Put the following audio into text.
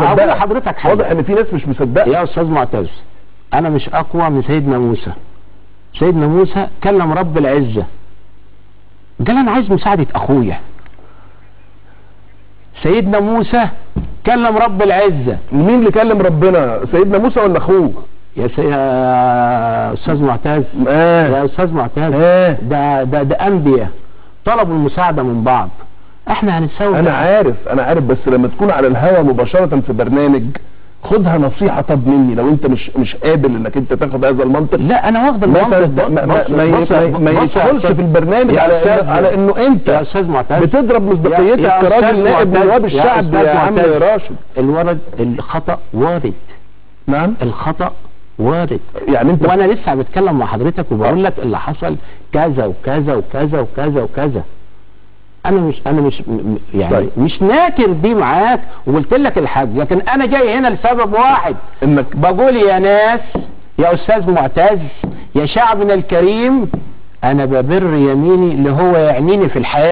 هقول لحضرتك حاجه، واضح ان في ناس مش مصدقه. يا استاذ معتز، انا مش اقوى من سيدنا موسى. سيدنا موسى كلم رب العزه، قال انا عايز مساعده اخويا. سيدنا موسى كلم رب العزه. مين اللي كلم ربنا، سيدنا موسى ولا اخوه؟ يا استاذ معتز، يا استاذ معتز، ده انبياء طلبوا المساعده من بعض. احنا هنتساوي. انا عارف بس لما تكون على الهوا مباشره في برنامج خدها نصيحه طب مني، لو انت مش قابل انك انت تاخد هذا المنطق. لا انا واخد المنطق. ما يدخلش في البرنامج على انه انت يا استاذ معتز بتضرب مصداقيتك كراجل نائب نواب الشعب يا عم راشد. الخطا وارد. نعم الخطا وارد. يعني انت وانا لسه بتكلم مع حضرتك وبقول لك اللي حصل كذا وكذا وكذا وكذا وكذا. انا مش يعني طيب. مش ناكر دي معاك وقلت لك الحاج، لكن انا جاي هنا لسبب واحد، انك بقول يا ناس، يا استاذ معتز، يا شعبنا الكريم، انا ببر يميني اللي هو يعنيني في الحياه.